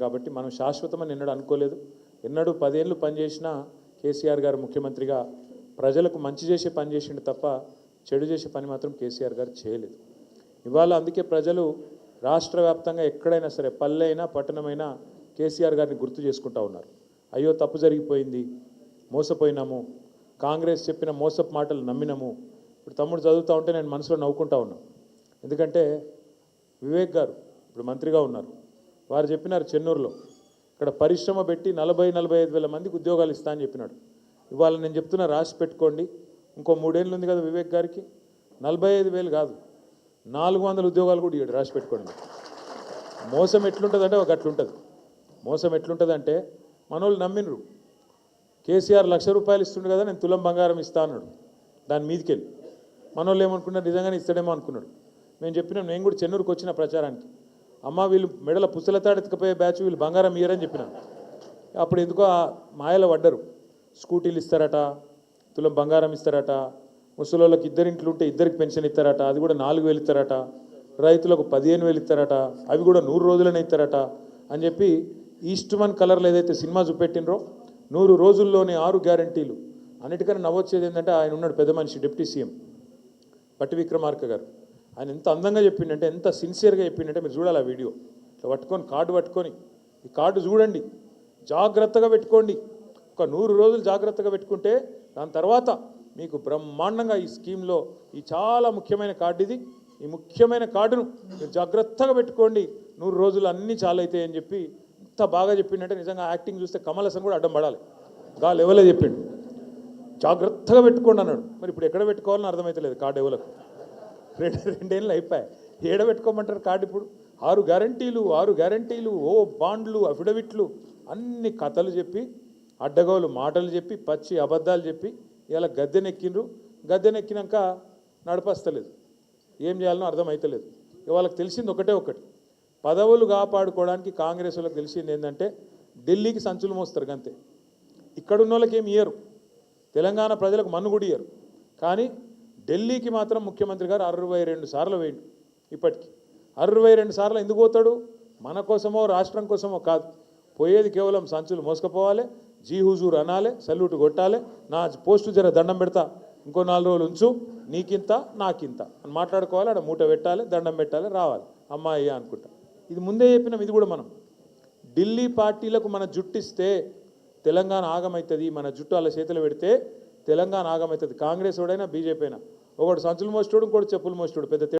కాబట్టి మనం శాశ్వతమని ఎన్నడూ అనుకోలేదు. ఎన్నడూ 10 ఏళ్ళు పనిచేసిన కేసీఆర్ గారు ముఖ్యమంత్రిగా ప్రజలకు మంచి చేసే పని చేసిండు తప్ప చెడు చేసే పని మాత్రం కేసీఆర్ గారు చేయలేదు. ఇవాళ అందుకే ప్రజలు రాష్ట్ర వ్యాప్తంగా ఎక్కడైనా సరే పల్లె అయినా పట్టణమైనా కేసీఆర్ గారిని గుర్తు చేసుకుంటూ ఉన్నారు. అయ్యో తప్పు జరిగిపోయింది, మోసపోయినాము, కాంగ్రెస్ చెప్పిన మోసపు మాటలు నమ్మినాము. ఇప్పుడు తమ్ముడు చదువుతూ ఉంటే నేను మనసులో నవ్వుకుంటా ఉన్నాను. ఎందుకంటే వివేక్ గారు ఇప్పుడు మంత్రిగా ఉన్నారు. వారు చెప్పినారు చెన్నూరులో ఇక్కడ పరిశ్రమ పెట్టి 40-45 వేల మందికి ఉద్యోగాలు ఇస్తా అని చెప్పినాడు. ఇవాళ నేను చెప్తున్నా, రాసి పెట్టుకోండి, ఇంకో 3 ఏళ్ళు ఉంది కదా వివేక్ గారికి, 45,000 కాదు 400 ఉద్యోగాలు కూడా ఇవ్వడు. రాసి పెట్టుకోండి. మోసం ఎట్లుంటుందంటే ఒక అట్లుంటుంది. మోసం ఎట్లుంటుందంటే మనోళ్ళు నమ్మినరు. కేసీఆర్ ₹1,00,000 ఇస్తుండు కదా, నేను తులం బంగారం ఇస్తా అన్నాడు. దాని మీదకెళ్ళి మనోళ్ళు ఏమనుకున్నారు, నిజంగానే ఇస్తాడేమో అనుకున్నాడు. మేము చెప్పినాం, నేను కూడా చెన్నూరుకు వచ్చిన ప్రచారానికి, అమ్మ వీళ్ళు మెడల పుస్తలతాడు ఎత్తుకపోయే బ్యాచ్, వీళ్ళు బంగారం ఇయ్యరని చెప్పినాను. అప్పుడు ఎందుకో ఆ మాయలో పడ్డరు. స్కూటీలు ఇస్తారట, తులం బంగారం ఇస్తారట, ముసలోళ్ళకి ఇద్దరింట్లు ఉంటే ఇద్దరికి పెన్షన్ ఇస్తారట, అది కూడా 4,000 ఇస్తారట, రైతులకు 15,000 ఇస్తారట, అవి కూడా 100 రోజులనే ఇస్తారట అని చెప్పి ఈస్ట్మన్ కలర్లో ఏదైతే సినిమా చూపెట్టినరో 100 రోజుల్లోనే 6 గ్యారంటీలు. అన్నిటికన్నా నవ్వొచ్చేది ఏంటంటే ఆయన ఉన్నాడు పెద్ద మనిషి, డిప్యూటీ సీఎం పట్టి విక్రమార్క గారు. ఆయన ఎంత అందంగా చెప్పిండంటే, ఎంత సిన్సియర్గా చెప్పిండంటే మీరు చూడాలి ఆ వీడియో. ఇట్లా పట్టుకొని కార్డు పట్టుకొని, ఈ కార్డు చూడండి, జాగ్రత్తగా పెట్టుకోండి, ఒక 100 రోజులు జాగ్రత్తగా పెట్టుకుంటే దాని తర్వాత మీకు బ్రహ్మాండంగా ఈ స్కీమ్లో ఈ చాలా ముఖ్యమైన కార్డు ఇది, ఈ ముఖ్యమైన కార్డును మీరు జాగ్రత్తగా పెట్టుకోండి, 100 రోజులు అన్నీ చాలా అవుతాయి అని చెప్పి ఎంత బాగా చెప్పిండంటే, నిజంగా యాక్టింగ్ చూస్తే కమల్ హాసన్ కూడా అడ్డం పడాలి. గా లెవెల్లో చెప్పిండు, జాగ్రత్తగా పెట్టుకోండి అన్నాడు. మరి ఇప్పుడు ఎక్కడ పెట్టుకోవాలని అర్థమవుతలేదు. కార్డు ఎవలకు 2 ఏళ్ళు అయిపోయాయి, ఏడ పెట్టుకోమంటారు కార్డు ఇప్పుడు? 6 గ్యారంటీలు, ఓ బాండ్లు, అఫిడవిట్లు, అన్ని కథలు చెప్పి, అడ్డగోలు మాటలు చెప్పి, పచ్చి అబద్ధాలు చెప్పి ఇలా గద్దెనెక్కిండ్రు. గద్దెనెక్కినాక నడపస్తలేదు, ఏం చేయాలనో అర్థమవుతలేదు. వాళ్ళకి తెలిసింది ఒకటే ఒకటి, పదవులు కాపాడుకోవడానికి కాంగ్రెస్ వాళ్ళకి తెలిసింది ఏంటంటే ఢిల్లీకి సంచులు మోస్తారు అంతే. ఇక్కడున్న వాళ్ళకి ఏమి ఇయ్యరు, తెలంగాణ ప్రజలకు మన్ను కూడా ఇయ్యరు. కానీ ఢిల్లీకి మాత్రం ముఖ్యమంత్రి గారు 62 సార్లు వేయండి. ఇప్పటికీ 62 సార్లు ఎందుకు పోతాడు? మన కోసమో రాష్ట్రం కోసమో కాదు, పోయేది కేవలం సంచులు మోసుకపోవాలి, జీ హుజూర్ అనాలి, సల్యూట్ కొట్టాలి, నా పోస్టు జర దండం పెడతా, ఇంకో 4 రోజులు ఉంచు, నీకింత నాకింత అని మాట్లాడుకోవాలి, ఆడ మూట పెట్టాలి, దండం పెట్టాలి, రావాలి, అమ్మాయి అనుకుంటా. ఇది ముందే చెప్పినాం. ఇది కూడా మనం ఢిల్లీ పార్టీలకు మన జుట్టిస్తే తెలంగాణ ఆగమవుతుంది, మన జుట్టు వాళ్ళ చేతులు పెడితే తెలంగాణ ఆగమవుతుంది. కాంగ్రెస్ వాడైనా బీజేపీ అయినా, ఒకటి సంచులు మోస్తాడు, ఇంకోటి చెప్పులు మోస్తాడు, పెద్ద